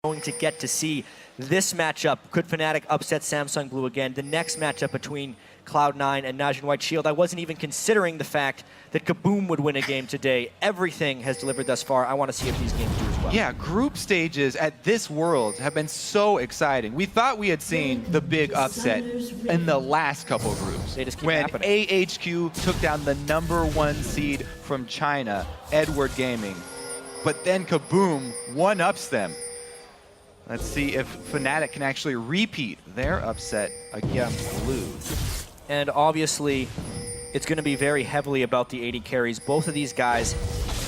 going to get to see this matchup. Could Fnatic upset Samsung Blue again? The next matchup between Cloud9 and Najin White Shield. I wasn't even considering the fact that Kaboom would win a game today. Everything has delivered thus far. I want to see if these games do as well. Yeah, group stages at this World have been so exciting. We thought we had seen the big upset in the last couple groups. They just keep when happening. AHQ took down the #1 seed from China, Edward Gaming. But then Kaboom one-ups them. Let's see if Fnatic can actually repeat their upset against Blue. And obviously, it's going to be very heavily about the AD carries. Both of these guys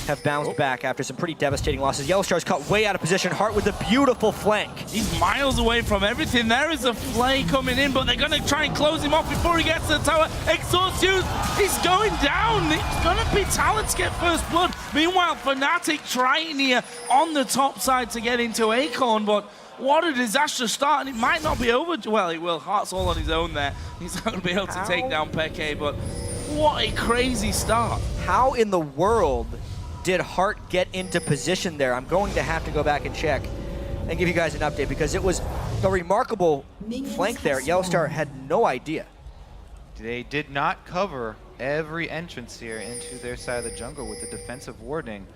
have bounced back after some pretty devastating losses. Yellowstar's caught way out of position. Hart with a beautiful flank. He's miles away from everything. There is a flay coming in, but they're going to try and close him off before he gets to the tower. Exhaust used. He's going down. It's going to be Talents get first blood. Meanwhile, Fnatic trying here on the top side to get into Acorn, but what a disastrous start, and it might not be over. Well, it will. Hart's all on his own there. He's not going to be able to take down Peke, but what a crazy start. How in the world did Hart get into position there? I'm going to have to go back and check and give you guys an update because it was a remarkable flank there. Yellowstar had no idea. They did not cover every entrance here into their side of the jungle with the defensive warding.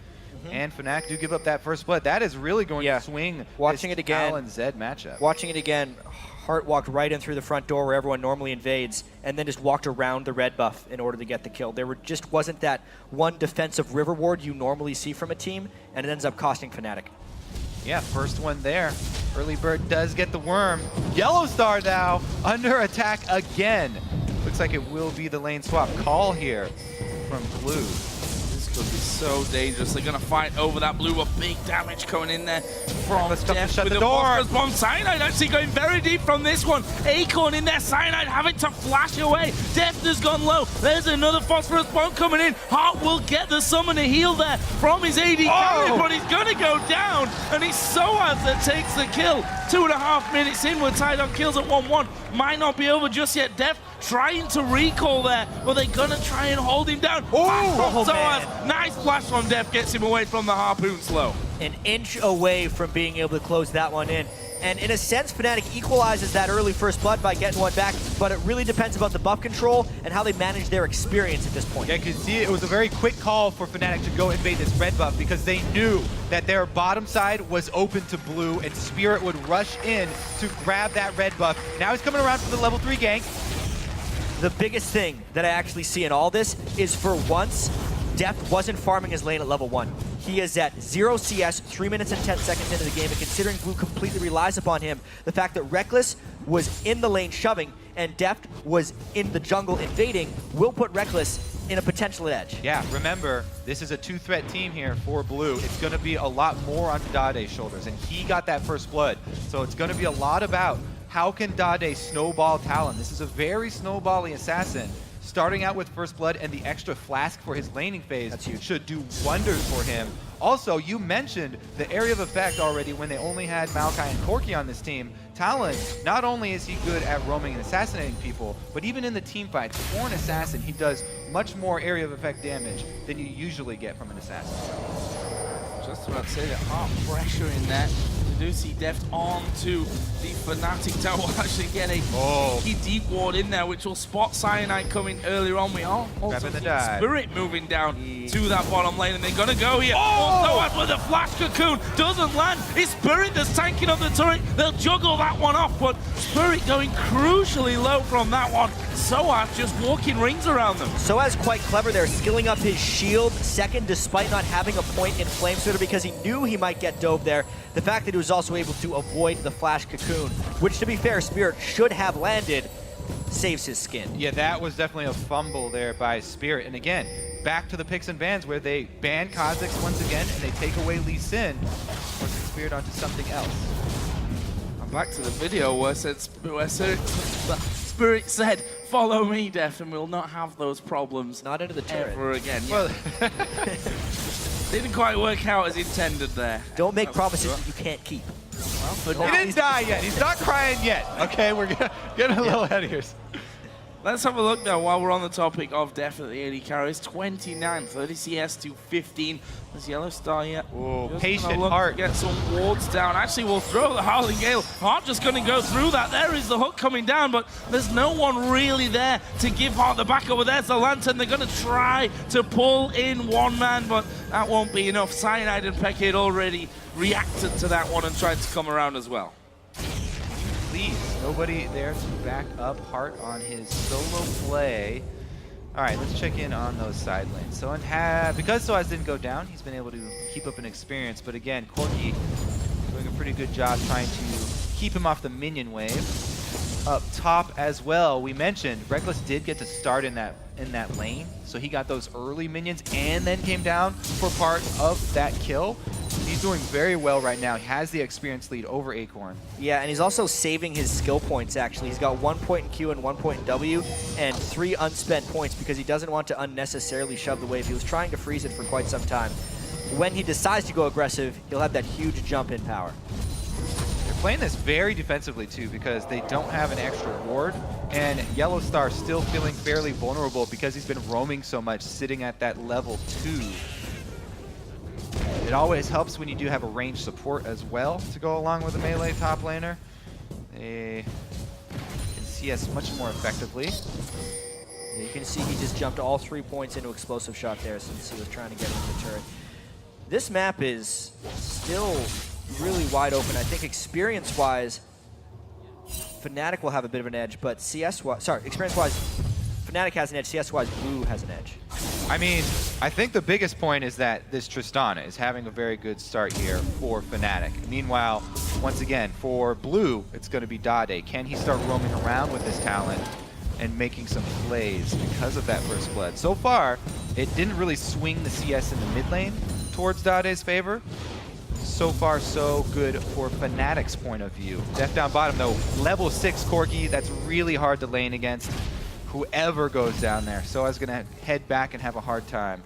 And Fnatic do give up that first blood. That is really going to swing Watching it again, Tal and Zed matchup. Watching it again, Hart walked right in through the front door where everyone normally invades and then just walked around the red buff in order to get the kill. There just wasn't that one defensive river ward you normally see from a team, and it ends up costing Fnatic. Yeah, first one there. Early Bird does get the worm. Yellowstar now under attack again. Looks like it will be the lane swap call here from Blue. Could be so dangerous. They're going to fight over that blue, a big damage coming in there from Def shut with the the door. phosphorus bomb. Cyanide actually going very deep from this one. Acorn in there, Cyanide having to flash away. Def has gone low. There's another phosphorus bomb coming in. Hart will get the summoner heal there from his AD carry, but he's going to go down, and it's Soaz that takes the kill. 2.5 minutes in, we're tied on kills at 1-1. Might not be over just yet. Def trying to recall there, but they're going to try and hold him down. Soaz, nice flash from Def, gets him away from the harpoon slow. An inch away from being able to close that one in. And in a sense, Fnatic equalizes that early first blood by getting one back, but it really depends about the buff control and how they manage their experience at this point. Yeah, you can see it was a very quick call for Fnatic to go invade this red buff because they knew that their bottom side was open to Blue and Spirit would rush in to grab that red buff. Now he's coming around for the level 3 gank. The biggest thing that I actually see in all this is for once, Def wasn't farming his lane at level 1. He is at 0 CS, 3 minutes and 10 seconds into the game, and considering Blue completely relies upon him, the fact that Reckless was in the lane shoving and Deft was in the jungle invading will put Reckless in a potential edge. Yeah, remember, this is a 2-threat team here for Blue. It's going to be a lot more on Dade's shoulders, and he got that first blood. So it's going to be a lot about how can Dade snowball Talon. This is a very snowbally assassin. Starting out with first blood and the extra flask for his laning phase should do wonders for him. Also, you mentioned the area of effect already when they only had Maokai and Corki on this team. Talon, not only is he good at roaming and assassinating people, but even in the team fights, for an assassin, he does much more area of effect damage than you usually get from an assassin. Just about to say that Hart pressure in there. We do see Deft onto the Fnatic tower. Will actually get a key deep ward in there, which will spot Cyanide coming earlier on. We are also the dive. Spirit moving down to that bottom lane, and they're gonna go here. Soaz with a flash cocoon doesn't land. It's Spirit that's tanking up the turret. They'll juggle that one off, but Spirit going crucially low from that one. Soaz just walking rings around them. Soaz quite clever there, skilling up his shield second despite not having a point in Flamesplitter because he knew he might get dove there. The fact that he was also able to avoid the flash cocoon, which to be fair, Spirit should have landed, saves his skin. Yeah, that was definitely a fumble there by Spirit. And again, back to the picks and bans where they ban Kha'Zix once again and they take away Lee Sin, forcing Spirit onto something else. I'm back to the video where Spirit said, "Follow me, Def, and we'll not have those problems Not into the turret. ever again." Well, didn't quite work out as intended there. Don't make promises that you can't keep. Well, he didn't die yet. He's not crying yet. Okay, we're getting a little ahead of here. Let's have a look though while we're on the topic of definitely AD carries. 29, 30 CS to 15. There's Yellow Star yet. Whoa, Just patient gonna look Heart. to get some wards down. Actually, we'll throw the Howling Gale. Heart just going to go through that. There is the hook coming down, but there's no one really there to give Heart the back over. There's the Lantern. They're going to try to pull in one man, but that won't be enough. Cyanide and Peke had already reacted to that one and tried to come around as well. Please, nobody there to back up Hart on his solo play. All right, let's check in on those side lanes. So because Soaz didn't go down, he's been able to keep up an experience. But again, Corki doing a pretty good job trying to keep him off the minion wave. Up top as well, we mentioned Reckless did get to start in that lane, so he got those early minions and then came down for part of that kill. He's doing very well right now. He has the experience lead over Acorn. Yeah, and he's also saving his skill points, actually. He's got 1 point in Q and 1 point in W, and 3 unspent points because he doesn't want to unnecessarily shove the wave. He was trying to freeze it for quite some time. When he decides to go aggressive, he'll have that huge jump in power. They're playing this very defensively, too, because they don't have an extra ward, and Yellow Star still feeling fairly vulnerable because he's been roaming so much, sitting at that level 2. It always helps when you do have a ranged support as well to go along with a melee top laner. They can CS much more effectively. Yeah, you can see he just jumped all 3 points into explosive shot there since he was trying to get into the turret. This map is still really wide open. I think experience-wise, Fnatic will have a bit of an edge, but experience-wise, Fnatic has an edge, CS-wise, Blue has an edge. I mean, I think the biggest point is that this Tristana is having a very good start here for Fnatic. Meanwhile, once again, for Blue, it's going to be Dade. Can he start roaming around with this talent and making some plays because of that first blood? So far, it didn't really swing the CS in the mid lane towards Dade's favor. So far, so good for Fnatic's point of view. Death down bottom, though, level 6 Corki, that's really hard to lane against. Whoever goes down there. So I was going to head back and have a hard time.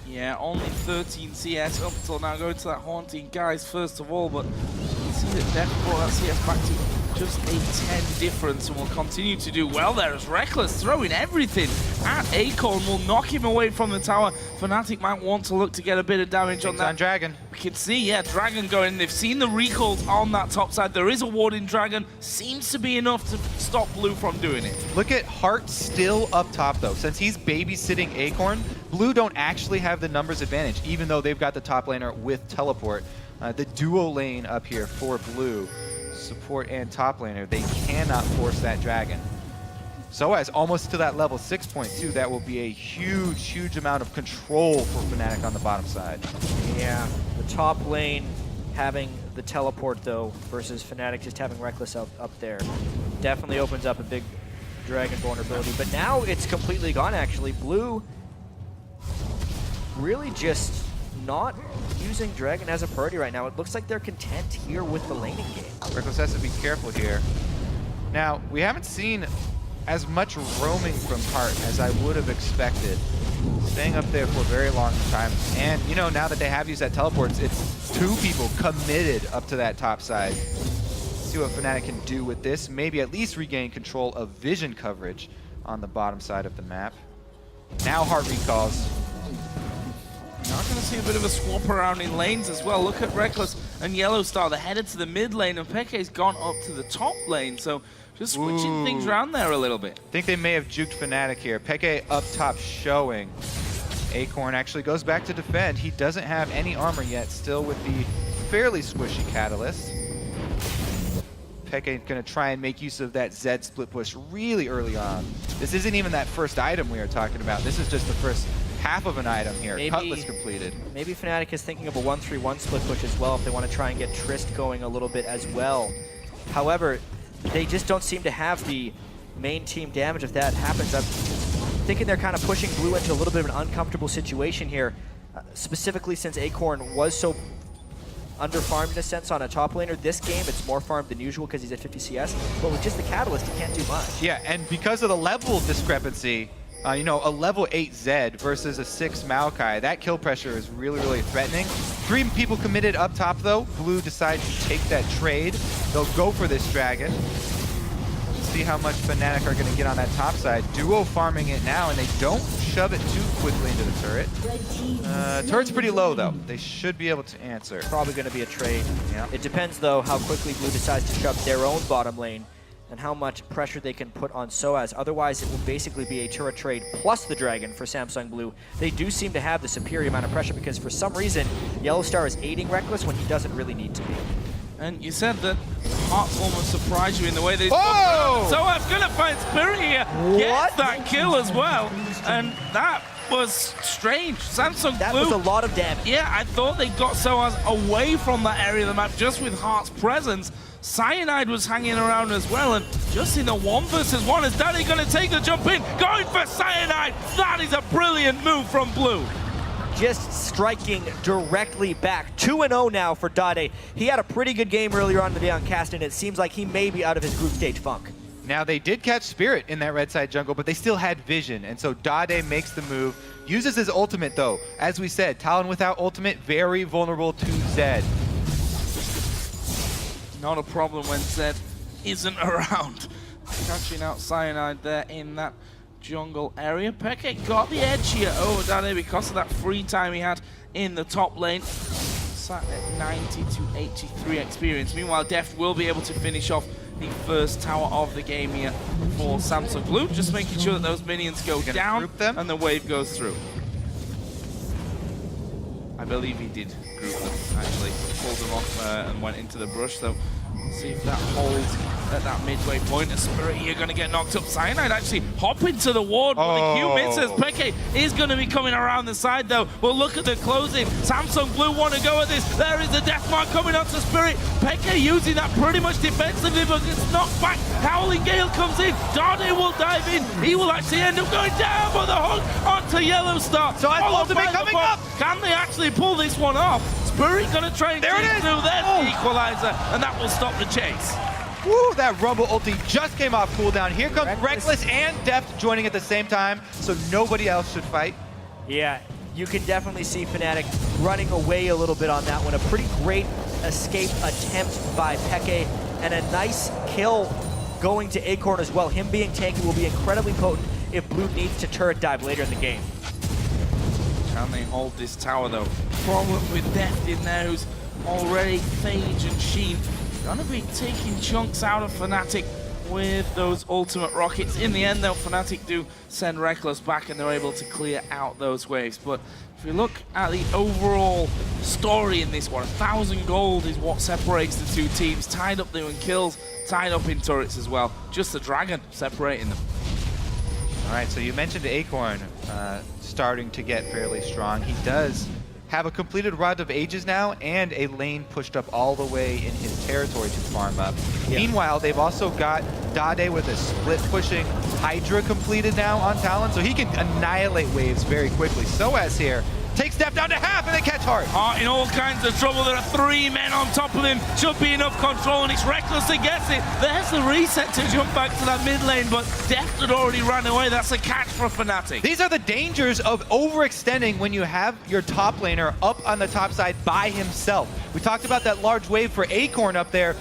Yeah, only 13 CS up until now. Going to that Haunting guys first of all, but you can see that Death brought that CS back to just a 10 difference and will continue to do well there as Reckless throwing everything at Acorn will knock him away from the tower. Fnatic might want to look to get a bit of damage on that. On Dragon. We can see, yeah, Dragon going in. They've seen the recalls on that top side. There is a ward in Dragon. Seems to be enough to stop Blue from doing it. Look at Hart still up top, though. Since he's babysitting Acorn, Blue don't actually have the numbers advantage, even though they've got the top laner with teleport. The duo lane up here for Blue, support and top laner, they cannot force that Dragon. So as almost to that level 6.2, that will be a huge, huge amount of control for Fnatic on the bottom side. Yeah, the top lane having the teleport, though, versus Fnatic just having Reckless up there, definitely opens up a big Dragon vulnerability. But now it's completely gone, actually. Blue really just not using Dragon as a priority right now. It looks like they're content here with the laning game. Reckless has to be careful here. Now, we haven't seen as much roaming from Hart as I would have expected. Staying up there for a very long time. And, you know, now that they have used that teleport, it's 2 people committed up to that top side. Let's see what Fnatic can do with this. Maybe at least regain control of vision coverage on the bottom side of the map. Now Hart recalls. Now we're going to see a bit of a swap around in lanes as well. Look at Reckless and Yellow Star. They're headed to the mid lane, and Peke's gone up to the top lane. So just switching things around there a little bit. I think they may have juked Fnatic here. Peke up top showing. Acorn actually goes back to defend. He doesn't have any armor yet, still with the fairly squishy Catalyst. Peke going to try and make use of that Zed split push really early on. This isn't even that first item we are talking about. This is just the first half of an item here. Cutlass completed. Maybe Fnatic is thinking of a 1-3-1 split push as well if they want to try and get Trist going a little bit as well. However, they just don't seem to have the main team damage if that happens. I'm thinking they're kind of pushing Blue into a little bit of an uncomfortable situation here, specifically since Acorn was so under-farmed in a sense on a top laner. This game, it's more farmed than usual because he's at 50 CS, but with just the Catalyst, he can't do much. Yeah, and because of the level discrepancy, you know, a level 8 Zed versus a 6 Maokai, that kill pressure is really, really threatening. 3 people committed up top, though. Blue decides to take that trade. They'll go for this Dragon. see how much Fnatic are going to get on that top side. Duo farming it now, and they don't shove it too quickly into the turret. Turret's pretty low, though. They should be able to answer. Probably going to be a trade. Yeah. It depends, though, how quickly Blue decides to shove their own bottom lane and how much pressure they can put on Soaz. Otherwise, it will basically be a turret trade plus the Dragon for Samsung Blue. They do seem to have the superior amount of pressure because for some reason, Yellowstar is aiding Reckless when he doesn't really need to be. And you said that Hearts almost surprised you in the way they Oh! So I'm gonna find Spirit here. Gets that kill as well. And that was strange. Samsung That Blue, was a lot of damage. yeah, I thought they got Soaz away from that area of the map just with Heart's presence. Cyanide was hanging around as well, and just in a 1 versus 1, is Daddy gonna take the jump in? Going for Cyanide! That is a brilliant move from Blue. Just striking directly back. 2-0 now for Dade. He had a pretty good game earlier on in the day on Cast, and it seems like he may be out of his group stage funk. Now, they did catch Spirit in that red side jungle, but they still had vision, and so Dade makes the move, uses his ultimate, though. As we said, Talon without ultimate, very vulnerable to Zed. Not a problem when Zed isn't around. Catching out Cyanide there in that jungle area. Peke got the edge here over Dade because of that free time he had in the top lane. Sat at 90 to 83 experience. Meanwhile, Deft will be able to finish off the first tower of the game here for Samsung Blue. Just making sure that those minions go down group them? and the wave goes through. I believe he did group them, actually. Pulled them off and went into the brush, so see if that holds at that midway point. A Spirit here going to get knocked up. Cyanide actually hop into the ward, but the Q misses. Peke is going to be coming around the side, though. Well, look at the closing. Samsung Blue want to go at this. There is the death mark coming onto Spirit. Peke using that pretty much defensively, but it's knocked back. Howling Gale comes in. Dade will dive in. He will actually end up going down, but the hook onto Yellowstar. So I ultimate coming up. Can they actually pull this one off? Spirit going to try and There it chase is. through their equalizer, and that will stop the chase. Woo, that Rumble ulti just came off cooldown. Here comes Reckless and Deft joining at the same time, so nobody else should fight. Yeah, you can definitely see Fnatic running away a little bit on that one. A pretty great escape attempt by Peke, and a nice kill going to Acorn as well. Him being tanky will be incredibly potent if Blue needs to turret dive later in the game. Can they hold this tower, though? Problem with Deft in there, who's already Phage and Sheen. Gonna be taking chunks out of Fnatic with those ultimate rockets. In the end, though, Fnatic do send Reckless back and they're able to clear out those waves. But if you look at the overall story in this one, 1,000 gold is what separates the two teams. Tied up there in kills, tied up in turrets as well. Just the Dragon separating them. All right, so you mentioned Acorn starting to get fairly strong. He does have a completed Rod of Ages now and a lane pushed up all the way in his territory to farm up. Yeah. Meanwhile, they've also got Dade with a split pushing Hydra completed now on Talon, so he can annihilate waves very quickly. Soaz here takes Deft down to half and they catch Heart. In all kinds of trouble. There are 3 men on top of him. Should be enough control, and it's Reckless that gets it. There's the reset to jump back to that mid lane, but Deft had already ran away. That's a catch for Fnatic. These are the dangers of overextending when you have your top laner up on the top side by himself. We talked about that large wave for Acorn up there.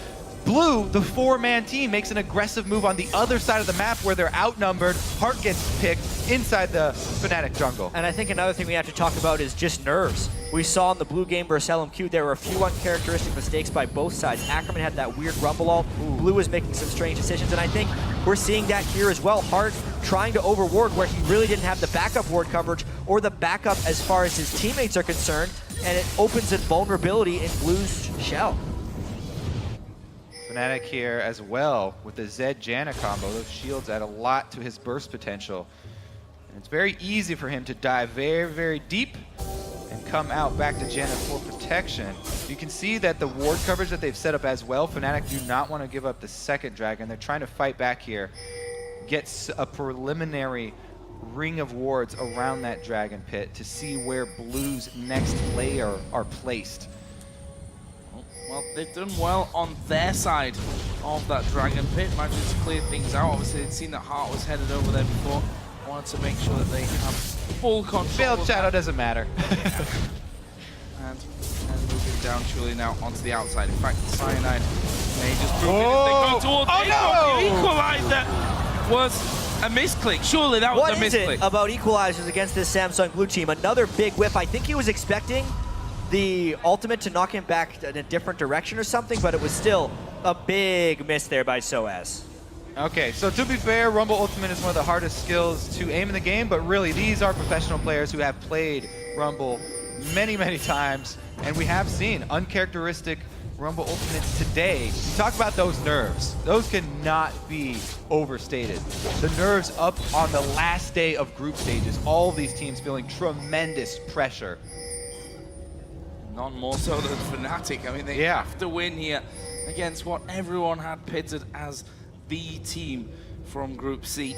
Blue, the 4-man team, makes an aggressive move on the other side of the map where they're outnumbered. Heart gets picked inside the Fnatic jungle. And I think another thing we have to talk about is just nerves. We saw in the Blue game versus LMQ, there were a few uncharacteristic mistakes by both sides. Ackerman had that weird rumble ult. Blue was making some strange decisions, and I think we're seeing that here as well. Heart trying to overward where he really didn't have the backup ward coverage or the backup as far as his teammates are concerned, and it opens a vulnerability in Blue's shell. Fnatic here as well with the Zed Janna combo. Those shields add a lot to his burst potential. And it's very easy for him to dive very, very deep and come out back to Janna for protection. You can see that the ward coverage that they've set up as well, Fnatic do not want to give up the second dragon. They're trying to fight back here. Gets a preliminary ring of wards around that dragon pit to see where Blue's next layer are placed. Well, they've done well on their side of that dragon pit. Managed to clear things out. Obviously, they'd seen that Heart was headed over there before. Wanted to make sure that they have full control. Failed Shadow doesn't matter. and moving down surely now onto the outside. In fact, Cyanide They just proved it as they go towards no! the equalizer was a misclick. Surely that was What a is misclick. it about equalizers against this Samsung Blue team? Another big whiff. I think he was expecting the ultimate to knock him back in a different direction or something, but it was still a big miss there by Soaz. Okay, so to be fair, Rumble Ultimate is one of the hardest skills to aim in the game, but really these are professional players who have played Rumble many, many times, and we have seen uncharacteristic Rumble Ultimates today. Talk about those nerves. Those cannot be overstated. The nerves up on the last day of group stages, all of these teams feeling tremendous pressure. None more so than Fnatic. I mean, they have to win here against what everyone had pitted as the team from Group C.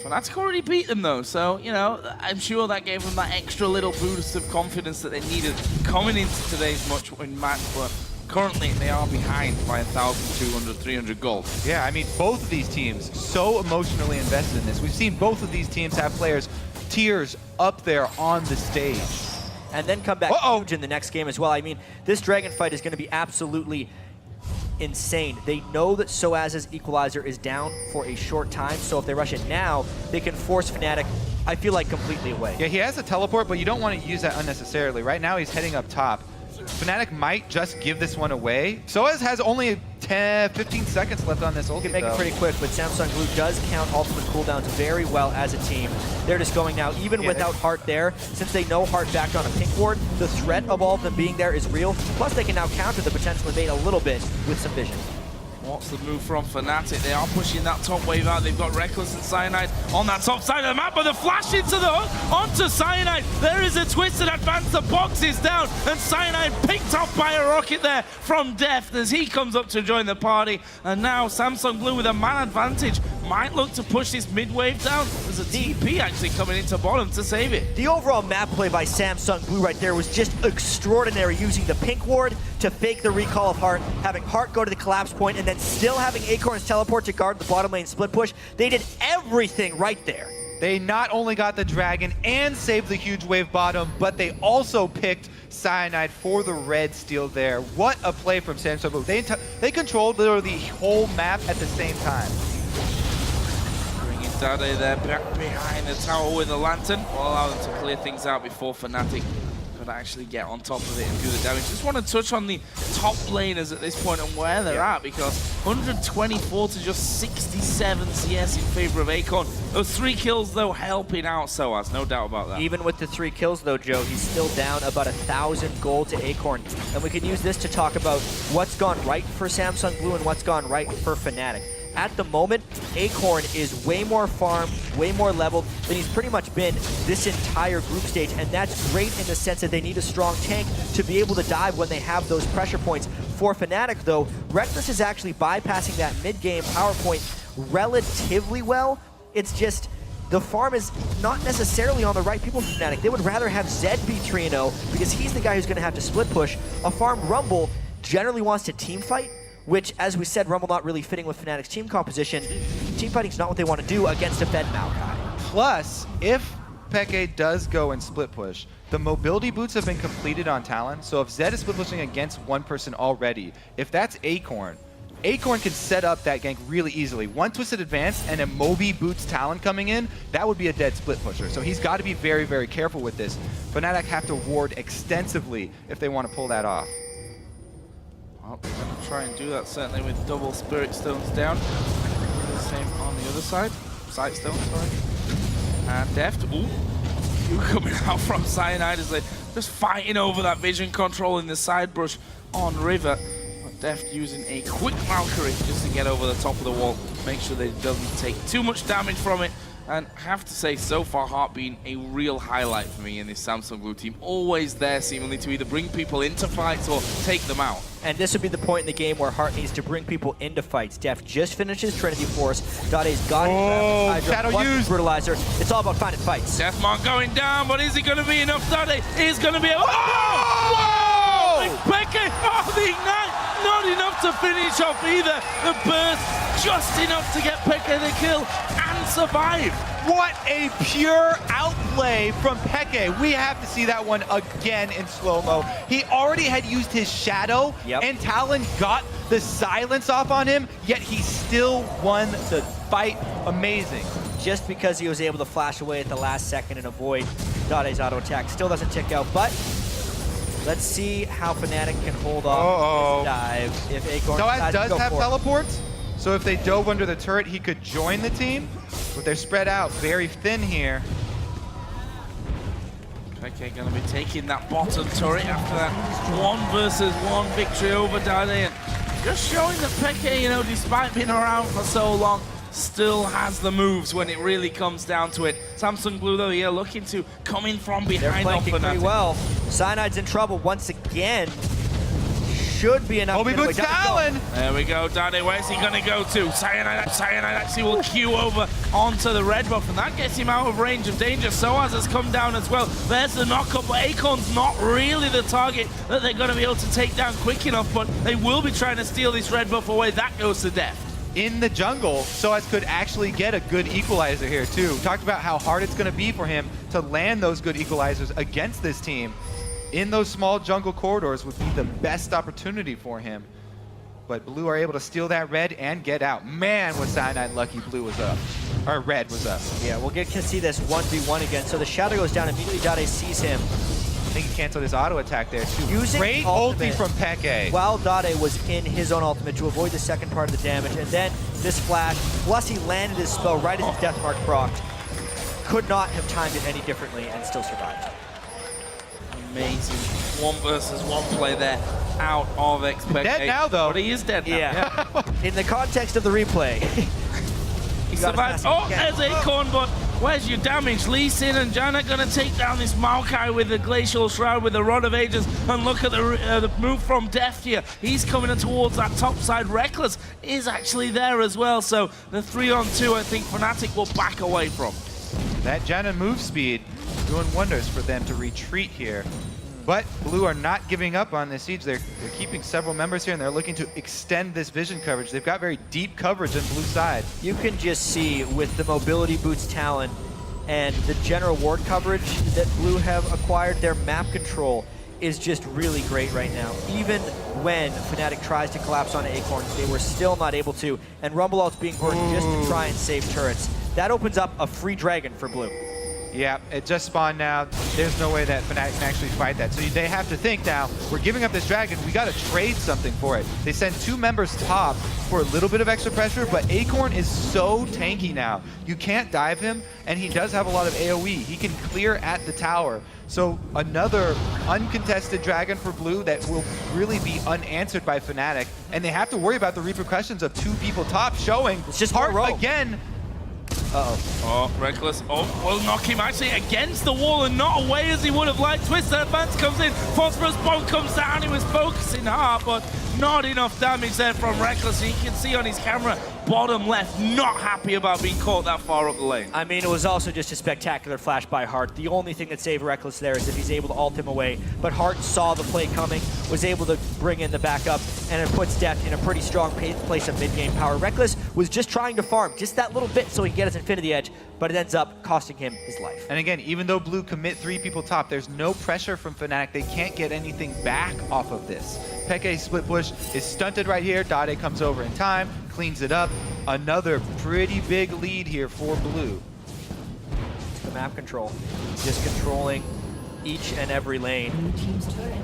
Fnatic already beat them though, so, you know, I'm sure that gave them that extra little boost of confidence that they needed coming into today's much-win match, but currently they are behind by 1,200, 300 gold. Yeah, I mean, both of these teams so emotionally invested in this. We've seen both of these teams have players tiers up there on the stage. And then come back huge in the next game as well. I mean, this Dragon fight is going to be absolutely insane. They know that Soaz's equalizer is down for a short time, so if they rush it now, they can force Fnatic, I feel like, completely away. Yeah, he has a teleport, but you don't want to use that unnecessarily. Right now, he's heading up top. Fnatic might just give this one away. Soaz has only 15 seconds left on this ult. You can make it pretty quick, but Samsung Blue does count ultimate cooldowns very well as a team. They're just going now, even without Heart there, since they know Heart backed on a pink ward, the threat of all of them being there is real. Plus, they can now counter the potential invade a little bit with some vision. What's the move from Fnatic? They are pushing that top wave out. They've got Reckless and Cyanide on that top side of the map, but the flash into the hook onto Cyanide. There is a twisted advance. The box is down, and Cyanide picked up by a rocket there from Deft as he comes up to join the party. And now Samsung Blue with a man advantage might look to push this mid wave down. There's a TP actually coming into bottom to save it. The overall map play by Samsung Blue right there was just extraordinary, using the pink ward to fake the recall of Heart, having Heart go to the collapse point, and then still having Acorn's teleport to guard the bottom lane split push. They did everything right there. They not only got the Dragon and saved the huge wave bottom, but they also picked Cyanide for the red steal there. What a play from Samsung Blue. They controlled literally the whole map at the same time. Bringing Dade there back behind the tower with the lantern will allow them to clear things out before Fnatic could actually get on top of it and do the damage. Just want to touch on the top laners at this point and where they're at, because 124 to just 67 CS in favor of Acorn. Those 3 kills though helping out Soaz, no doubt about that. Even with the 3 kills though, Joe, he's still down about 1,000 gold to Acorn. And we can use this to talk about what's gone right for Samsung Blue and what's gone right for Fnatic. At the moment, Acorn is way more farmed, way more leveled than he's pretty much been this entire group stage, and that's great in the sense that they need a strong tank to be able to dive when they have those pressure points. For Fnatic though, Reckless is actually bypassing that mid-game power point relatively well. It's just the farm is not necessarily on the right people for Fnatic. They would rather have Zed be 3-0 because he's the guy who's going to have to split push. A farm Rumble generally wants to team fight, which, as we said, Rumble not really fitting with Fnatic's team composition. Team fighting's not what they want to do against a fed Maokai. Plus, if Peke does go and split push, the mobility boots have been completed on Talon, so if Zed is split pushing against one person already, if that's Acorn, Acorn can set up that gank really easily. One twisted advance and a Moby boots Talon coming in, that would be a dead split pusher. So he's got to be very, very careful with this. Fnatic have to ward extensively if they want to pull that off. Well, they're going to try and do that, certainly with double Spirit Stones down. The same on the other side. Sight Stone, sorry. And Deft, ooh, you coming out from Cyanide as they're just fighting over that vision control in the side brush on River. But Deft using a quick Valkyrie just to get over the top of the wall, make sure that it doesn't take too much damage from it. And I have to say, so far, Heart being a real highlight for me in this Samsung Blue team. Always there, seemingly, to either bring people into fights or take them out. And this would be the point in the game where Heart needs to bring people into fights. Deft just finishes Trinity Force. Dade's got his shadow used. Brutalizer. It's all about finding fights. Deathmark going down, but is it going to be enough? Dade is going to be... Oh! Whoa! Peke! Oh, the Ignite! Not enough to finish off either. The burst, just enough to get Peke the kill and survive. What a pure outplay from Peke. We have to see that one again in slow-mo. He already had used his shadow, and Talon got the silence off on him, yet he still won the fight. Amazing. Just because he was able to flash away at the last second and avoid Dade's auto attack. Still doesn't tick out, but let's see how Fnatic can hold off this dive. If Acorn Doaz does have teleport. teleports, so if they dove under the turret, he could join the team, but they're spread out very thin here. Peke going to be taking that bottom turret after that 1 versus 1 victory over Dade. And just showing that Peke, you know, despite being around for so long, still has the moves when it really comes down to it. Samsung Blue, though, yeah, looking to come in from They're behind. flanking pretty well. Cyanide's in trouble once again. Should be enough. Obi Boots Talon! There we go, Dade, where's he gonna go to? Cyanide actually will queue over onto the red buff, and that gets him out of range of danger. Soaz has come down as well. There's the knockup, but Acorn's not really the target that they're gonna be able to take down quick enough, but they will be trying to steal this red buff away. That goes to death. In the jungle, Soaz could actually get a good equalizer here too. Talked about how hard it's gonna be for him to land those good equalizers against this team. In those small jungle corridors would be the best opportunity for him. But Blue are able to steal that red and get out. Man, was Cyanide lucky Blue was up. Or red was up. Yeah, we'll get to see this 1v1 again. So the shadow goes down, immediately Dade sees him. I think he canceled his auto attack there too. Using great ultimate ulti from Peke. while Dade was in his own ultimate to avoid the second part of the damage. And then this flash, plus he landed his spell right as his death mark procced. Could not have timed it any differently and still survived. Amazing 1 versus 1 play there, out of expectation. Dead now, though. But he is dead now. Yeah. In the context of the replay. He survived. Oh, there's Acorn, but where's your damage? Lee Sin and Janet gonna take down this Maokai with the Glacial Shroud with the Rod of Ages, and look at the move from Deft here. He's coming in towards that top side. Reckless is actually there as well, so the 3-on-2 I think Fnatic will back away from. That Janet move speed doing wonders for them to retreat here. But Blue are not giving up on this siege. They're keeping several members here, and they're looking to extend this vision coverage. They've got very deep coverage on Blue side. You can just see with the mobility boots Talon and the general ward coverage that Blue have acquired, their map control is just really great right now. Even when Fnatic tries to collapse on Acorn, they were still not able to, and Rumble Ult's being burned just to try and save turrets. That opens up a free dragon for Blue. Yeah, it just spawned now. There's no way that Fnatic can actually fight that. So they have to think now, we're giving up this dragon, we gotta trade something for it. They send 2 members top for a little bit of extra pressure, but Acorn is so tanky now. You can't dive him, and he does have a lot of AoE. He can clear at the tower. So another uncontested dragon for Blue that will really be unanswered by Fnatic, and they have to worry about the repercussions of 2 people top showing. It's just Heart more rogue. again. Oh, Reckless. Oh, will knock him actually against the wall and not away as he would have liked. Twister advance comes in. Phosphorus bomb comes down. He was focusing hard, but not enough damage there from Reckless. And you can see on his camera, bottom left, not happy about being caught that far up the lane. I mean, it was also just a spectacular flash by Hart. The only thing that saved Reckless there is if he's able to ult him away. But Hart saw the play coming, was able to bring in the backup, and it puts Deft in a pretty strong place of mid-game power. Reckless was just trying to farm just that little bit so he can get his Infinity Edge, but it ends up costing him his life. And again, even though Blue commit 3 people top, there's no pressure from Fnatic. They can't get anything back off of this. Peke's split push is stunted right here. Dade comes over in time, cleans it up. Another pretty big lead here for Blue. The map control, just controlling each and every lane.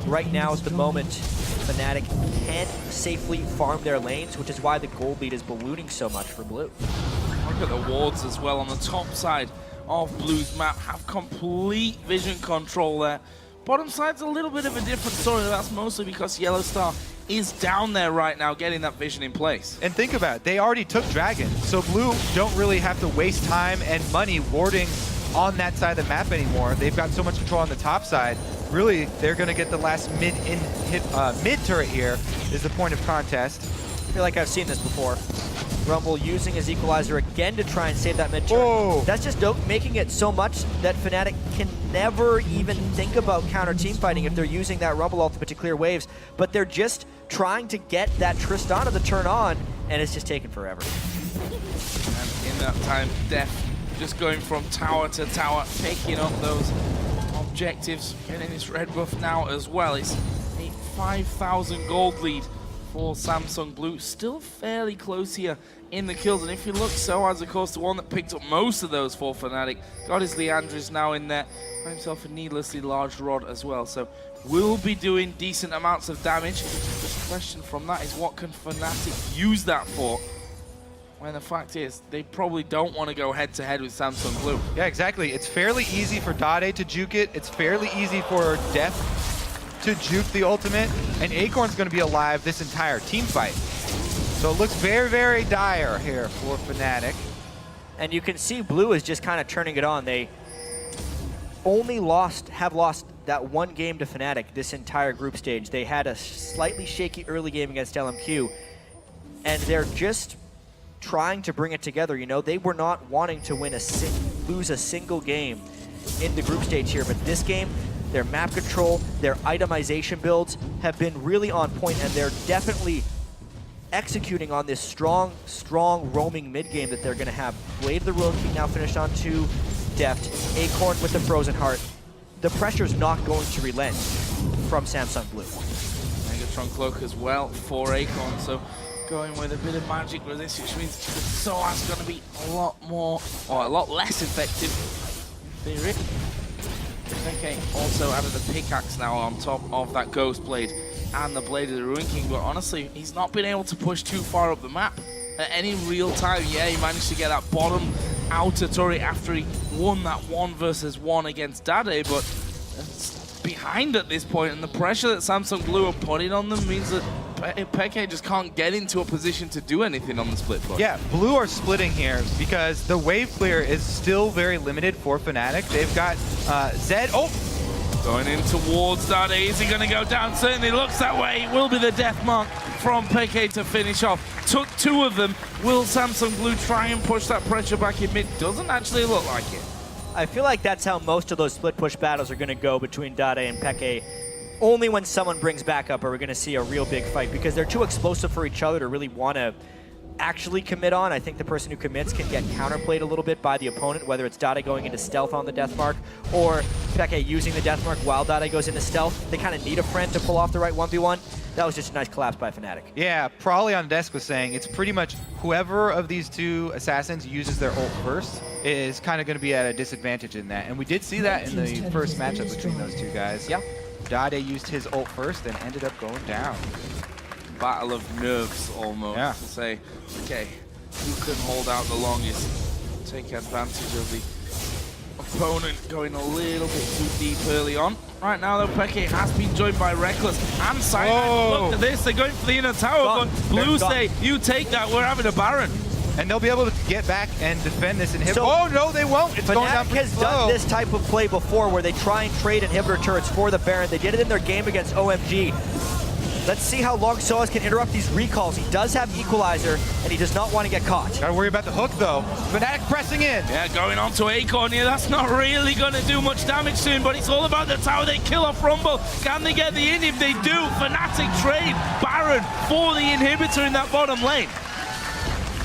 Right now at the moment, Fnatic can't safely farm their lanes, which is why the gold lead is ballooning so much for Blue. Look at the wards as well on the top side of Blue's map. Have complete vision control there. Bottom side's a little bit of a different story. That's mostly because Yellow Star is down there right now getting that vision in place. And think about it, they already took Dragon, so Blue don't really have to waste time and money warding on that side of the map anymore. They've got so much control on the top side. Really, they're going to get the last mid turret here is the point of contest. I feel like I've seen this before. Rumble using his equalizer again to try and save that mid turret. Whoa. That's just making it so much that Fnatic can never even think about counter team fighting if they're using that Rumble ultimate to clear waves. But they're just trying to get that Tristana to turn on, and it's just taking forever. And in that time, Def just going from tower to tower, taking up those objectives, getting this red buff now as well. It's a 5,000 gold lead for Samsung Blue. Still fairly close here in the kills. And if you look, Soaz, of course, the one that picked up most of those for Fnatic. Got his Leandris now in there. Got himself a needlessly large rod as well. So will be doing decent amounts of damage. The question from that is, what can Fnatic use that for? When the fact is, they probably don't want to go head-to-head with Samsung Blue. Yeah, exactly. It's fairly easy for Dade to juke it. It's fairly easy for Def to juke the ultimate. And Acorn's going to be alive this entire team fight. So it looks very, very dire here for Fnatic. And you can see Blue is just kind of turning it on. They only have lost that one game to Fnatic this entire group stage. They had a slightly shaky early game against LMQ. And they're just trying to bring it together. You know, they were not wanting to lose a single game in the group stage here, but this game, their map control, their itemization builds have been really on point, and they're definitely executing on this strong roaming mid game that they're going to have. Blade of the Ruin King now finished on 2, Deft, Acorn with the Frozen Heart. The pressure's not going to relent from Samsung Blue. Megatron Cloak as well for Acorn, so going with a bit of magic resist, which means the Soaz going to be a lot more, or a lot less effective in theory. Okay, also added the pickaxe now on top of that Ghost Blade and the Blade of the Ruin King, but honestly, he's not been able to push too far up the map at any real time. Yeah, he managed to get that bottom outer turret after he won that 1 versus 1 against Dade, but it's behind at this point, and the pressure that Samsung Blue are putting on them means that Peke just can't get into a position to do anything on the split push. Yeah, Blue are splitting here because the wave clear is still very limited for Fnatic. They've got Zed. Oh! Going in towards Dade. Is he going to go down? Certainly looks that way. It will be the death mark from Peke to finish off. Took 2 of them. Will Samsung Blue try and push that pressure back in mid? Doesn't actually look like it. I feel like that's how most of those split push battles are going to go between Dade and Peke. Only when someone brings back up are we going to see a real big fight, because they're too explosive for each other to really want to actually commit on. I think the person who commits can get counterplayed a little bit by the opponent, whether it's Dade going into stealth on the Deathmark or Peke using the Deathmark while Dade goes into stealth. They kind of need a friend to pull off the right 1v1. That was just a nice collapse by Fnatic. Yeah, Probably on desk was saying it's pretty much whoever of these 2 assassins uses their ult first is kind of going to be at a disadvantage in that. And we did see that in the first matchup between those 2 guys. Yeah. Dade used his ult first and ended up going down. Battle of nerves almost. Yeah. To say, okay, who can hold out the longest? Take advantage of the opponent going a little bit too deep early on. Right now though, Peke has been joined by Reckless and Cyanide. Look at this, they're going for the inner tower, but Blue say, you take that, we're having a Baron. And they'll be able to get back and defend this inhibitor. Oh, no, they won't. It's going down Fnatic pretty has slow. done this type of play before where they try and trade inhibitor turrets for the Baron. They did it in their game against OMG. Let's see how long Soaz can interrupt these recalls. He does have Equalizer, and he does not want to get caught. Gotta worry about the hook, though. Fnatic pressing in. Yeah, going on to Acorn here. That's not really going to do much damage to him, but it's all about the tower. They kill off Rumble. Can they get the in? If they do, Fnatic trade Baron for the inhibitor in that bottom lane.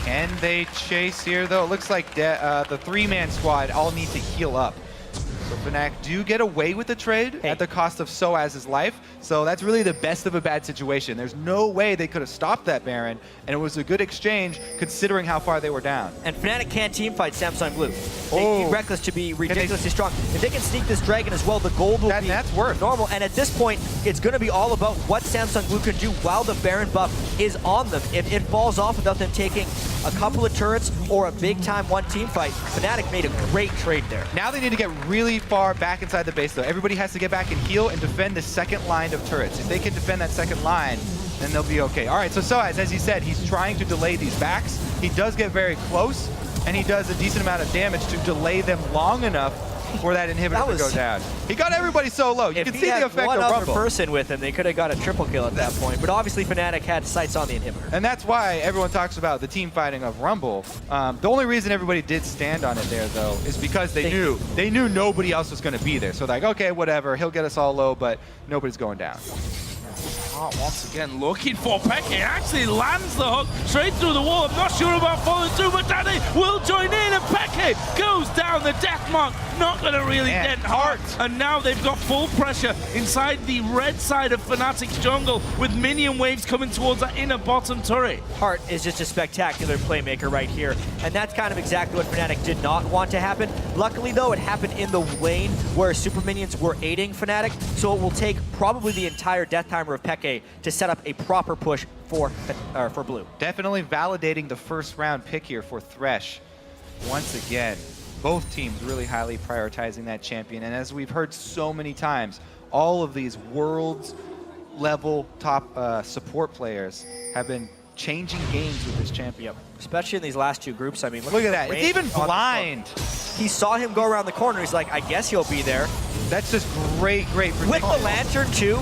Can they chase here, though? It looks like the 3-man squad all need to heal up. So Fnatic do get away with the trade at the cost of Soaz's life. So that's really the best of a bad situation. There's no way they could have stopped that Baron, and it was a good exchange considering how far they were down. And Fnatic can't teamfight Samsung Blue. They need Reckless to be ridiculously strong. If they can sneak this Dragon as well, the gold will be that's worth normal. And at this point, it's going to be all about what Samsung Blue can do while the Baron buff is on them. If it falls off without them taking a couple of turrets or a big-time one-team fight, Fnatic made a great trade there. Now they need to get really far back inside the base, though. Everybody has to get back and heal and defend the second line of turrets. If they can defend that second line, then they'll be okay. All right, so Soaz, as he said, he's trying to delay these backs. He does get very close, and he does a decent amount of damage to delay them long enough for that inhibitor to go down. He got everybody so low. You can see the effect of Rumble. If he had one other person with him, they could have got a triple kill at that point. But obviously, Fnatic had sights on the inhibitor. And that's why everyone talks about the team fighting of Rumble. The only reason everybody did stand on it there, though, is because they knew nobody else was going to be there. So like, okay, whatever, he'll get us all low, but nobody's going down. Hart once again looking for Peke. Actually lands the hook straight through the wall. I'm not sure about following through, but Daddy will join in, and Peke goes down. The death mark not going to really dent Hart. And now they've got full pressure inside the red side of Fnatic's jungle with minion waves coming towards that inner bottom turret. Hart is just a spectacular playmaker right here, and that's kind of exactly what Fnatic did not want to happen. Luckily, though, it happened in the lane where super minions were aiding Fnatic, so it will take probably the entire death timer of Peke to set up a proper push for Blue. Definitely validating the first round pick here for Thresh. Once again, both teams really highly prioritizing that champion, and as we've heard so many times, all of these world level top support players have been changing games with this champion. Yep. Especially in these last two groups. I mean, look at that. It's even blind. He saw him go around the corner. He's like, I guess he'll be there. That's just great prediction. With the lantern, too.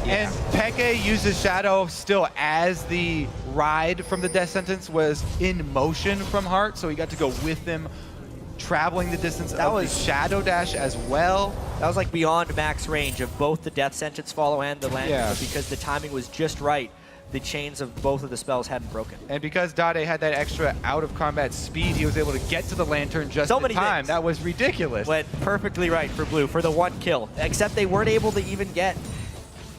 And Peke uses Shadow still as the ride from the death sentence was in motion from Hart, so he got to go with him, traveling the distance of the Shadow Dash as well. That was like beyond max range of both the death sentence follow and the lantern, but because the timing was just right, the chains of both of the spells hadn't broken. And because Dade had that extra out-of-combat speed, he was able to get to the lantern just in time. Things. That was ridiculous. Went perfectly right for Blue for the one kill, except they weren't able to even get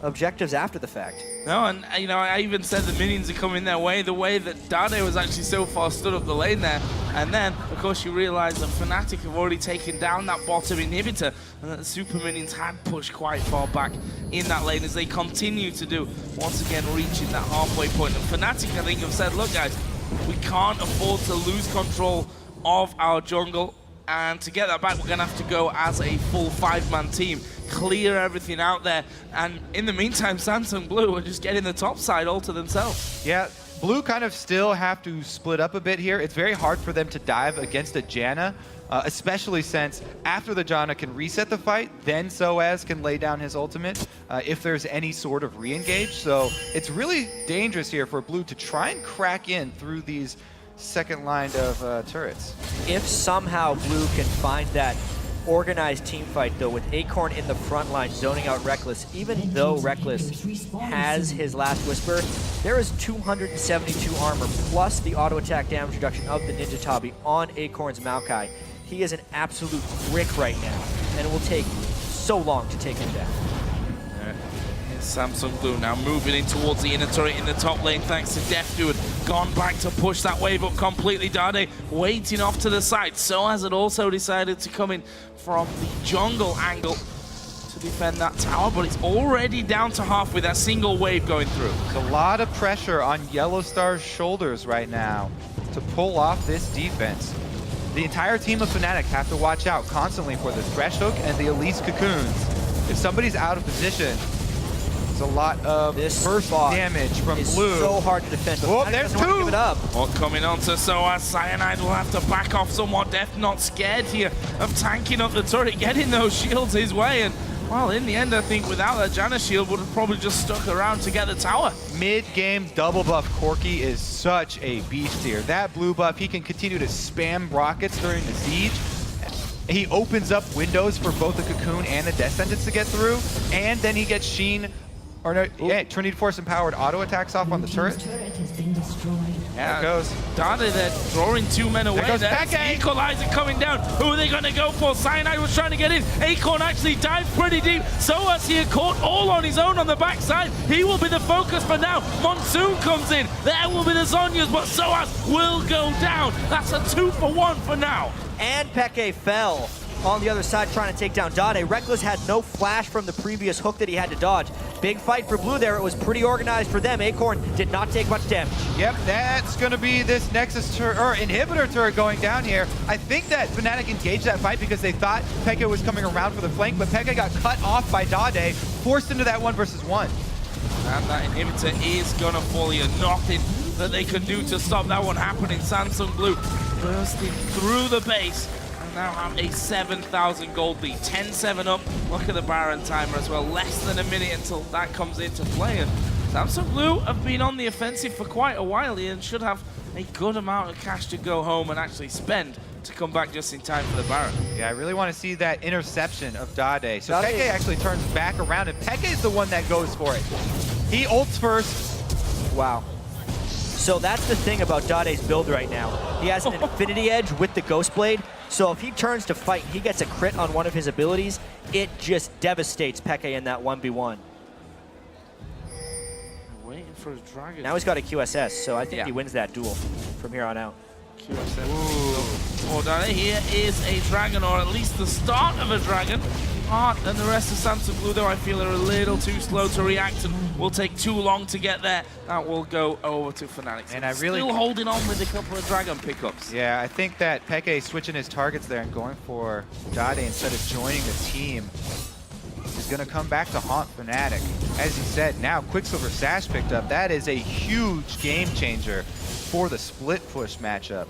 objectives after the fact. No, and you know, I even said the minions are coming their way, the way that Dade was actually so far stood up the lane there. And then, of course, you realize that Fnatic have already taken down that bottom inhibitor, and that the super minions had pushed quite far back in that lane as they continue to do, once again, reaching that halfway point. And Fnatic, I think, have said, look, guys, we can't afford to lose control of our jungle, and to get that back, we're going to have to go as a full 5-man team, clear everything out there, and in the meantime, Samsung Blue are just getting the top side all to themselves. Yeah, Blue kind of still have to split up a bit here. It's very hard for them to dive against a Janna, especially since after the Janna can reset the fight, then Soaz can lay down his ultimate if there's any sort of re-engage. So it's really dangerous here for Blue to try and crack in through these second line of turrets. If somehow Blue can find that organized team fight, though, with Acorn in the front line zoning out Reckless, even though Reckless has his last Whisper, there is 272 armor plus the auto attack damage reduction of the Ninja Tabi on Acorn's Maokai. He is an absolute brick right now, and it will take so long to take him down. Samsung Blue now moving in towards the inner turret in the top lane thanks to Deft, who had gone back to push that wave up completely. Dade waiting off to the side. So has it also decided to come in from the jungle angle to defend that tower, but it's already down to half with that single wave going through. There's a lot of pressure on Yellow Star's shoulders right now to pull off this defense. The entire team of Fnatic have to watch out constantly for the Thresh Hook and the Elise Cocoons. If somebody's out of position, there's a lot of burst damage from Blue. So hard to defend. Oh, there's two. Give it up. Well, coming on to Soaz, Cyanide will have to back off somewhat. Deft not scared here of tanking up the turret, getting those shields his way. And, well, in the end, I think without that Janna shield, would have probably just stuck around to get the tower. Mid-game double buff Corki is such a beast here. That blue buff, he can continue to spam rockets during the siege. He opens up windows for both the Cocoon and the Death Sentence to get through. And then he gets Sheen. Or no, yeah, Trinity Force empowered auto attacks off on the turret. Yeah, there it goes. Dade, they're drawing 2 men away. There goes There's the equalizer coming down. Who are they going to go for? Cyanide was trying to get in. Acorn actually dived pretty deep. Soaz here caught all on his own on the backside. He will be the focus for now. Monsoon comes in. There will be the Zonyas, but Soaz will go down. That's a 2-for-1 for now. And Peke fell on the other side trying to take down Dade. Reckless had no flash from the previous hook that he had to dodge. Big fight for Blue there. It was pretty organized for them. Acorn did not take much damage. Yep, that's going to be this Nexus or inhibitor turret going down here. I think that Fnatic engaged that fight because they thought Peke was coming around for the flank, but Peke got cut off by Dade, forced into that 1-versus-1. And that inhibitor is going to fall here. Nothing that they can do to stop that one happening. Samsung Blue bursting through the base. Now have a 7,000 gold lead, 10-7 up. Look at the Baron timer as well, less than a minute until that comes into play. And Samsung Blue have been on the offensive for quite a while here and should have a good amount of cash to go home and actually spend to come back just in time for the Baron. Yeah, I really want to see that interception of Dade. So Dade- Peke actually turns back around, and Peke is the one that goes for it. He ults first. Wow. So that's the thing about Dade's build right now. He has an Infinity Edge with the Ghost Blade, so if he turns to fight and he gets a crit on one of his abilities, it just devastates Peke in that 1v1. Waiting for his dragon. Now he's got a QSS, so I think Yeah. he wins that duel from here on out. Oh, down here is a dragon, or at least the start of a dragon. Heart and the rest of Samsung Blue, though, I feel are a little too slow to react and will take too long to get there. That will go over to Fnatic. And I really- Still holding on with a couple of dragon pickups. Yeah, I think that Peke switching his targets there and going for Dade instead of joining the team is going to come back to haunt Fnatic. As you said, now Quicksilver Sash picked up. That is a huge game changer for the split push matchup.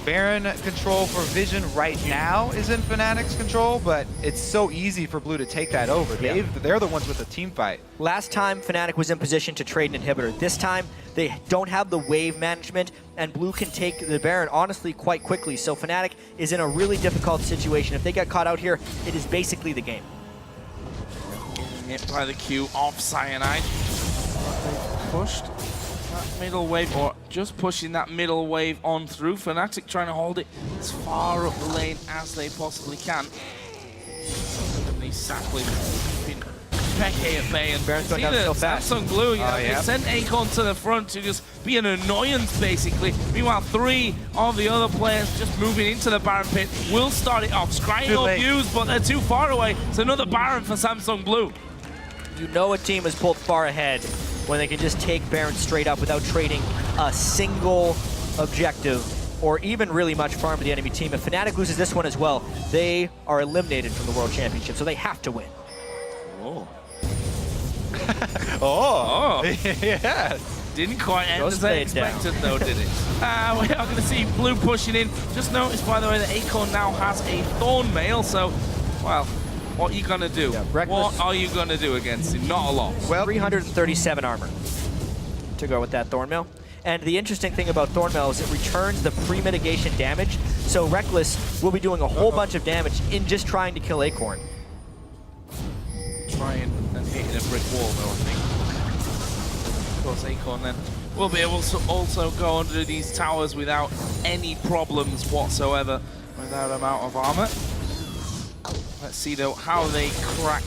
Baron control for Vision right now is in Fnatic's control, but it's so easy for Blue to take that over. Yeah. They're the ones with the team fight. Last time, Fnatic was in position to trade an inhibitor. This time, they don't have the wave management, and Blue can take the Baron, honestly, quite quickly. So Fnatic is in a really difficult situation. If they get caught out here, it is basically the game. Hit by the Q off Cyanide. Pushed that middle wave, or just pushing that middle wave on through. Fnatic trying to hold it as far up the lane as they possibly can. And these saplings keeping Peke at bay, and Baron's going see down the so fast. Samsung Blue, you know, yeah. they sent Acorn to the front to just be an annoyance, basically. Meanwhile, 3 of the other players just moving into the Baron pit will start it off. Scrying Too or late. Fuse, but they're too far away. It's another Baron for Samsung Blue. You know a team is pulled far ahead when they can just take Baron straight up without trading a single objective or even really much farm to the enemy team. If Fnatic loses this one as well, they are eliminated from the World Championship, so they have to win. Oh. Oh, yes. Didn't quite end Ghost as I Blade down. expected, though, did it? We are going to see Blue pushing in. Just noticed, by the way, that Acorn now has a Thorn Mail, so, well, what are you going to do? Yeah, Reckless. What are you going to do against him? Not a lot. Well, 337 armor to go with that Thornmail. And the interesting thing about Thornmail is it returns the pre-mitigation damage, so Reckless will be doing a whole bunch of damage in just trying to kill Acorn. Trying and hitting a brick wall, though, I think. Of course, Acorn then will be able to also go under these towers without any problems whatsoever, without amount of armor. Let's see, though, how they crack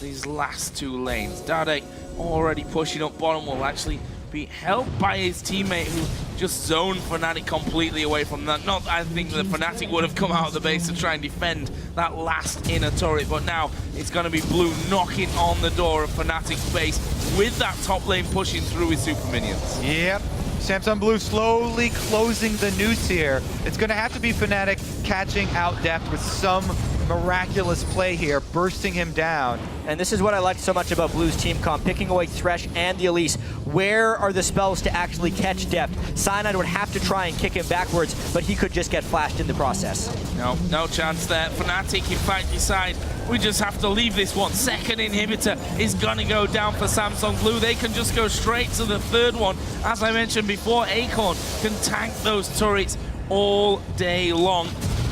these last 2 lanes. Dade already pushing up bottom, will actually be helped by his teammate who just zoned Fnatic completely away from that. Not that I think that Fnatic would have come out of the base to try and defend that last inner turret, but now it's going to be Blue knocking on the door of Fnatic's base with that top lane pushing through his super minions. Yep. Samsung Blue slowly closing the noose here. It's going to have to be Fnatic catching out Deft with some miraculous play here, bursting him down. And this is what I liked so much about Blue's team comp, picking away Thresh and the Elise. Where are the spells to actually catch Deft? Cyanide would have to try and kick him backwards, but he could just get flashed in the process. No chance there. Fnatic, in fact, decide we just have to leave this one. Second inhibitor is gonna go down for Samsung Blue. They can just go straight to the 3rd one. As I mentioned before, Acorn can tank those turrets all day long.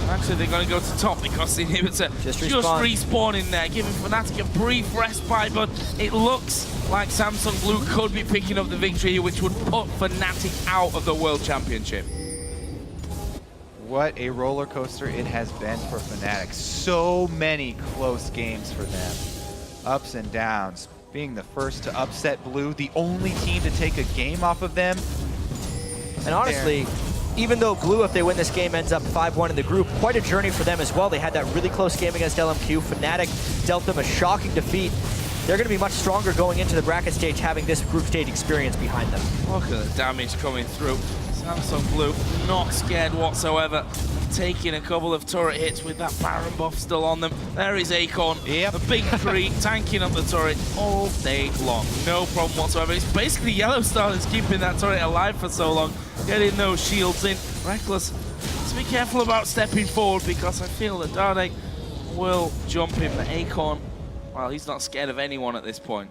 Actually, they're going to go to top because the inhibitor just respawning there, giving Fnatic a brief respite, but it looks like Samsung Blue could be picking up the victory, which would put Fnatic out of the World Championship. What a roller coaster it has been for Fnatic. So many close games for them. Ups and downs. Being the first to upset Blue, the only team to take a game off of them. And honestly, even though Blue, if they win this game, ends up 5-1 in the group, quite a journey for them as well. They had that really close game against LMQ. Fnatic dealt them a shocking defeat. They're going to be much stronger going into the bracket stage, having this group stage experience behind them. Look at the damage coming through. Samsung Blue not scared whatsoever. Taking a couple of turret hits with that Baron buff still on them. There is Acorn, Yep. a big 3, tanking up the turret all day long. No problem whatsoever. It's basically Yellow Star that's keeping that turret alive for so long. Getting those shields in. Reckless, let's be careful about stepping forward because I feel that Dade will jump him. But Acorn, well, he's not scared of anyone at this point.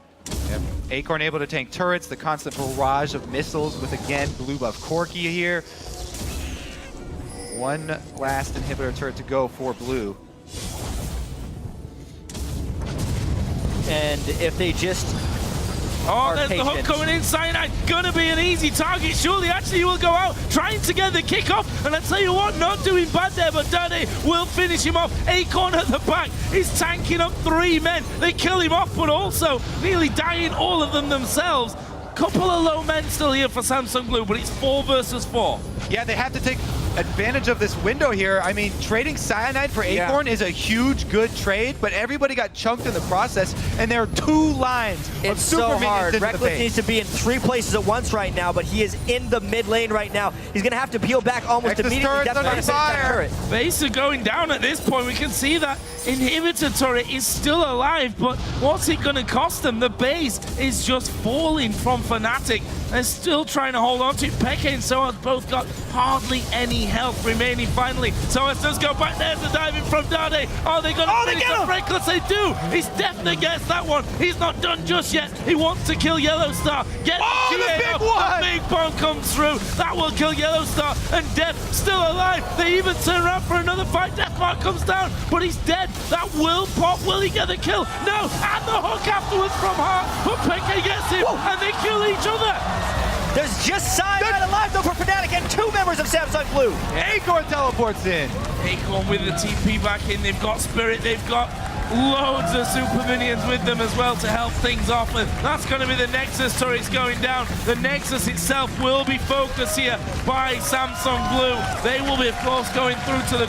Yep. Acorn able to tank turrets, the constant barrage of missiles with, again, blue buff Corki here. One last inhibitor turret to go for blue. And if they just Oh, are there's the hook patient. coming in. Cyanide gonna be an easy target. Surely, actually, he will go out trying to get the kickoff. And I tell you what, not doing bad there, but Dade will finish him off. Acorn at the back is tanking up 3 men. They kill him off, but also nearly dying all of them themselves. Couple of low men still here for Samsung Blue, but it's 4 versus 4. Yeah, they have to take advantage of this window here. I mean, trading Cyanide for Acorn is a huge, good trade, but everybody got chunked in the process, and there are 2 lines of It's super so minions hard. into the Reckless base. needs to be in 3 places at once right now, but he is in the mid lane right now. He's going to have to peel back almost Nexus immediately. turret's Definitely under finish that fire. turret. Base are going down at this point. We can see that inhibitor turret is still alive, but what's it going to cost them? The base is just falling from Fnatic. They're still trying to hold on to it. Peke and Soas both got hardly any health remaining finally. Soas does go back there to dive in from Dade. Are they going to finish get the him! Reckless? They do. He's definitely gets that one. He's not done just yet. He wants to kill Yellow Star. Get Oh, the big one! The big bomb comes through. That will kill Yellow Star. And Death still alive. They even turn around for another fight. Deathmark comes down, but he's dead. That will pop. Will he get the kill? No. And the hook afterwards from Hart. But Peke gets him. Whoa. And they kill each other. There's just Cyanide alive though for Fnatic and 2 members of Samsung Blue. Acorn teleports in. Acorn with the TP back in. They've got Spirit. They've got loads of super minions with them as well to help things off. And that's going to be the Nexus turrets going down. The Nexus itself will be focused here by Samsung Blue. They will be, of course, going through to the